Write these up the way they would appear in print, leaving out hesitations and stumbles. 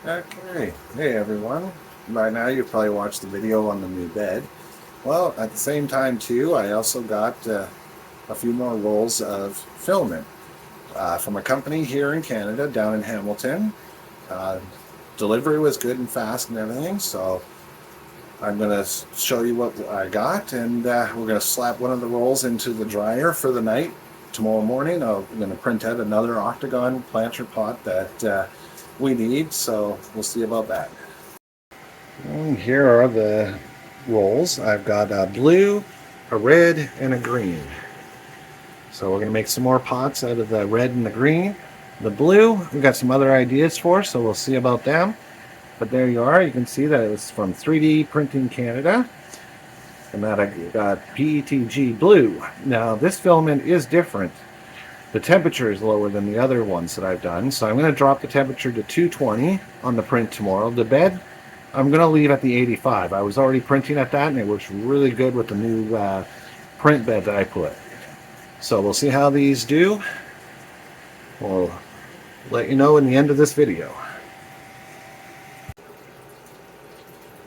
Okay, hey everyone. By now you've probably watched the video on the new bed. Well, at the same time too, I also got a few more rolls of filament from a company here in Canada, down in Hamilton. Uh, Delivery was good and fast and everything, so I'm going to show you what I got, and we're going to slap one of the rolls into the dryer for the night. Tomorrow morning I'm going to print out another octagon planter pot that we need, so we'll see about that. And here are the rolls. I've got a blue, a red, and a green. So we're going to make some more pots out of the red and the green. The blue, we've got some other ideas for, so we'll see about them. But there you are. You can see that it's from 3D Printing Canada. And that I got PETG blue. Now this filament is different. The temperature is lower than the other ones that I've done. So I'm going to drop the temperature to 220 on the print tomorrow. The bed, I'm going to leave at the 85. I was already printing at that, and it works really good with the new print bed that I put. So we'll see how these do. We'll let you know in the end of this video.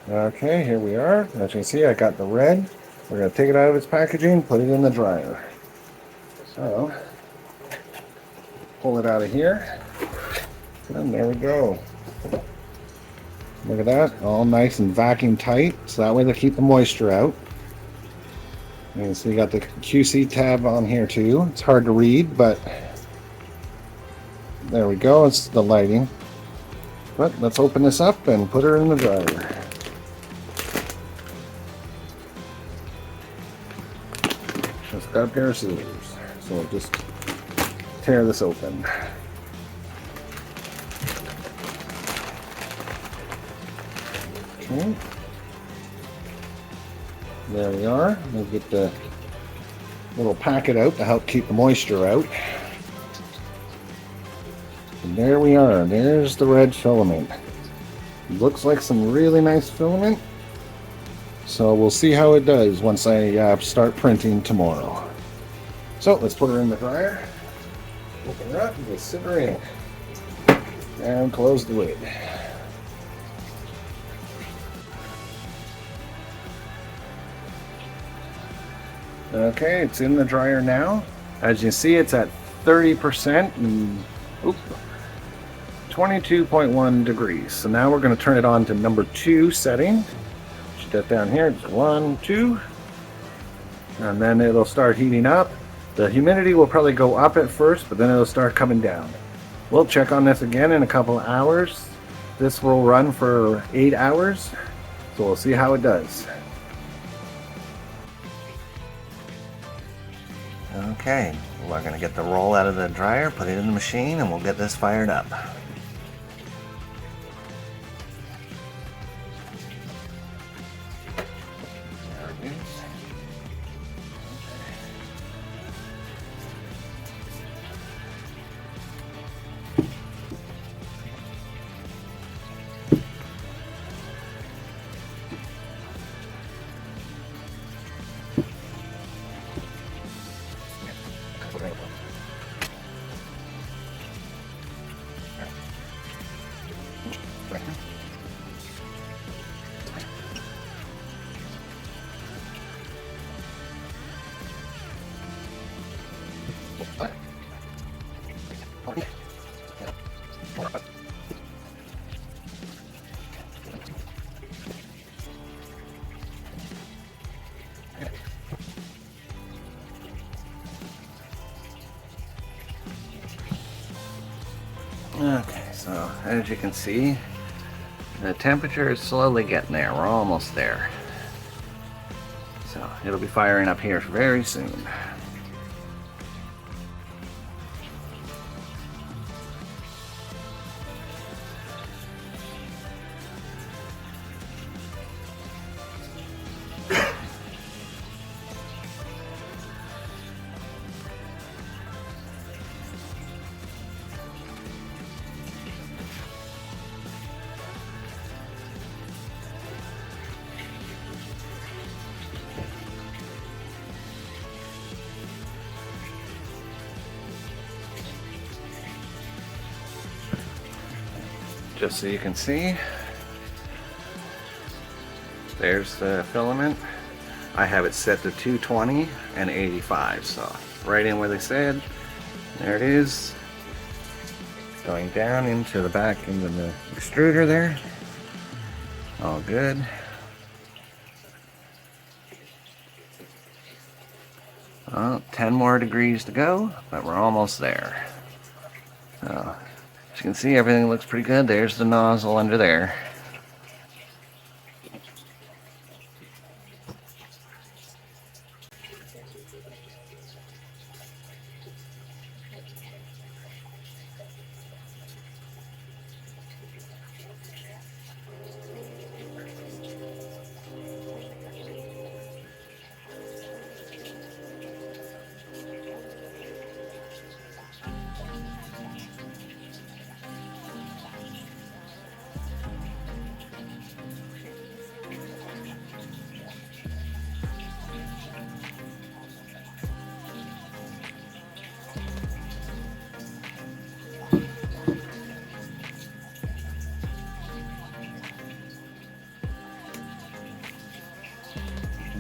Okay, here we are. As you can see, I got the red. We're going to take it out of its packaging, put it in the dryer. So, pull it out of here. And there we go. Look at that, all nice and vacuum tight, so that way they keep the moisture out. And so you got the QC tab on here too. It's hard to read, but there we go, it's the lighting. But let's open this up and put her in the dryer. Just got a pair of scissors, so we'll just tear this open. Okay. There we are. We'll get the little packet out to help keep the moisture out. And there we are. There's the red filament. Looks like some really nice filament. So we'll see how it does once I start printing tomorrow. So let's put her in the dryer. Open her up and just sit her in. And close the lid. Okay, it's in the dryer now. As you see, it's at 30% and 22.1 degrees. So now we're going to turn it on to number 2 setting. Shoot that down here. It's 1, 2. And then it'll start heating up. The humidity will probably go up at first, but then it'll start coming down. We'll check on this again in a couple of hours. This will run for 8 hours. So we'll see how it does. Okay, we're going to get the roll out of the dryer, put it in the machine, and we'll get this fired up. There it is. Okay, so as you can see, the temperature is slowly getting there. We're almost there. So it'll be firing up here very soon. just so you can see, there's the filament. I have it set to 220 and 85, so right in where they said. There it is, going down into the back into the extruder there. All good. Well, 10 more degrees to go, but we're almost there. So, as you can see, everything looks pretty good. There's the nozzle under there.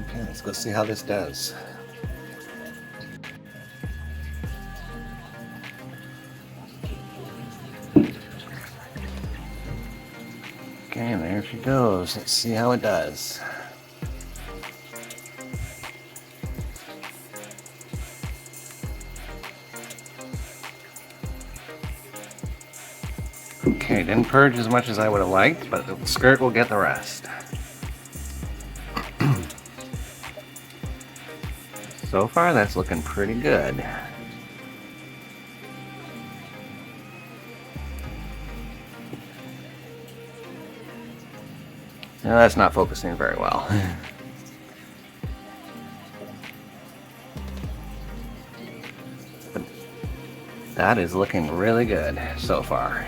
Okay, let's go see how this does. Okay, and there she goes. Let's see how it does. Okay, didn't purge as much as I would have liked, but the skirt will get the rest. So far, that's looking pretty good. No, that's not focusing very well. That is looking really good so far.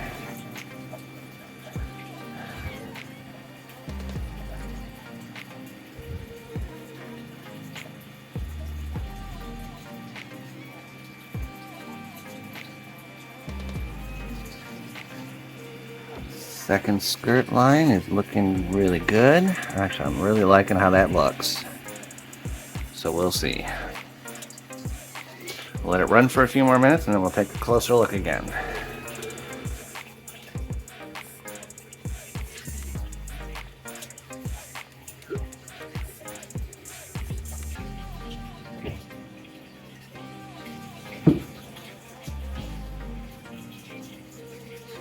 Second skirt line is looking really good. Actually, I'm really liking how that looks. So we'll see. We'll let it run for a few more minutes and then we'll take a closer look again.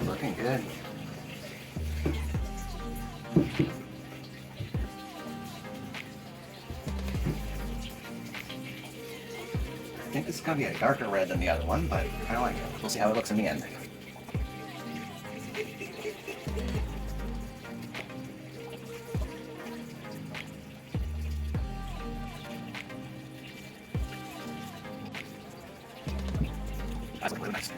Looking good. I think this is going to be a darker red than the other one, but I like it. We'll see how it looks in the end. That's looking really nice.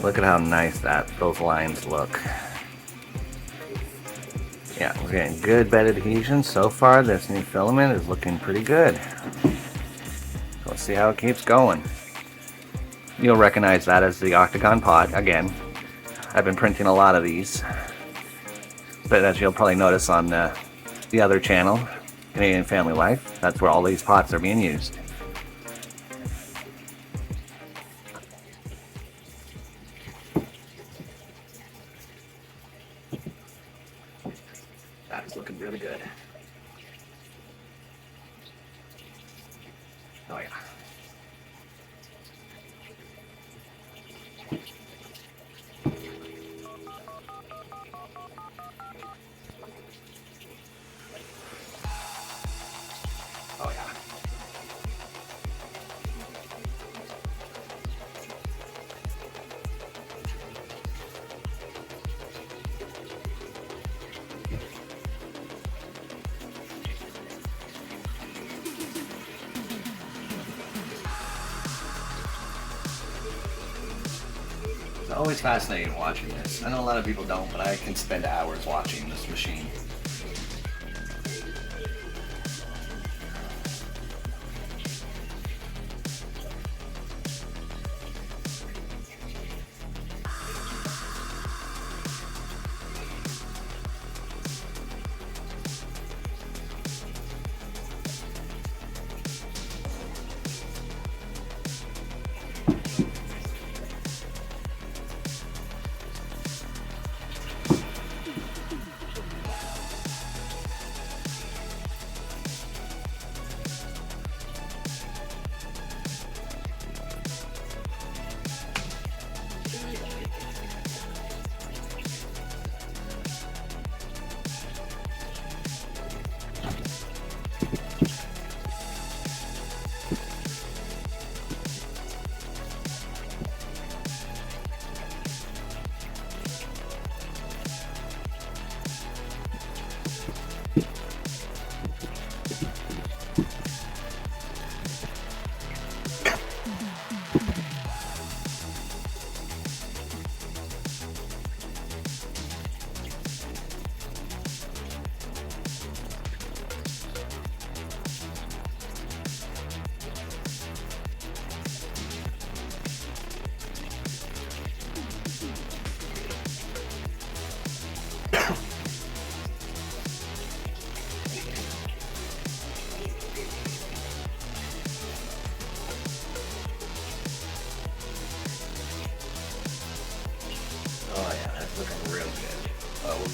Look at how nice those lines look. Yeah, we're getting good bed adhesion. So far, this new filament is looking pretty good. So let's see how it keeps going. You'll recognize that as the octagon pot. Again, I've been printing a lot of these. But as you'll probably notice on the other channel, Canadian Family Life, that's where all these pots are being used. That is looking really good. Oh yeah. Oh yeah. It's always fascinating watching this. I know a lot of people don't, but I can spend hours watching this machine.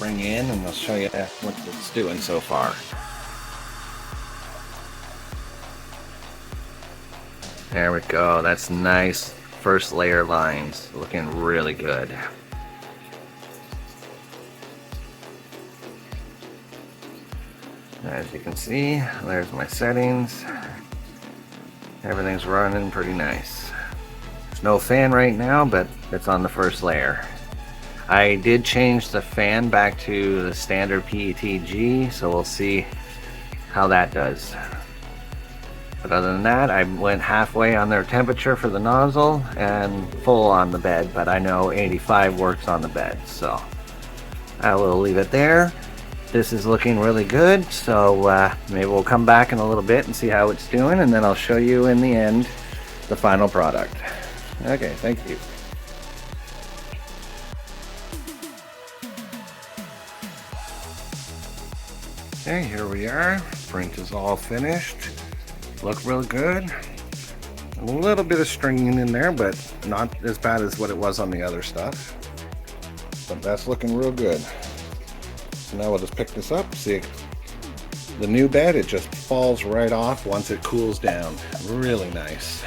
bring you in and I'll show you what it's doing so far. There we go. That's nice first layer lines. Looking really good. As you can see, there's my settings. Everything's running pretty nice. There's no fan right now, but it's on the first layer. I did change the fan back to the standard PETG, so we'll see how that does. But other than that, I went halfway on their temperature for the nozzle and full on the bed, but I know 85 works on the bed, so I will leave it there. This is looking really good, so maybe we'll come back in a little bit and see how it's doing, and then I'll show you in the end the final product. Okay, thank you. Okay, here we are. Print is all finished. Look real good. A little bit of stringing in there, but not as bad as what it was on the other stuff. But that's looking real good. So now we'll just pick this up. See, the new bed, it just falls right off once it cools down. Really nice.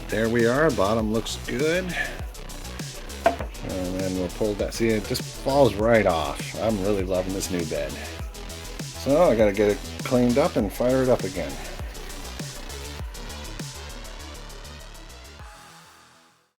There we are. Bottom looks good. And then we'll pull that. See, it just falls right off. I'm really loving this new bed. So I gotta get it cleaned up and fire it up again.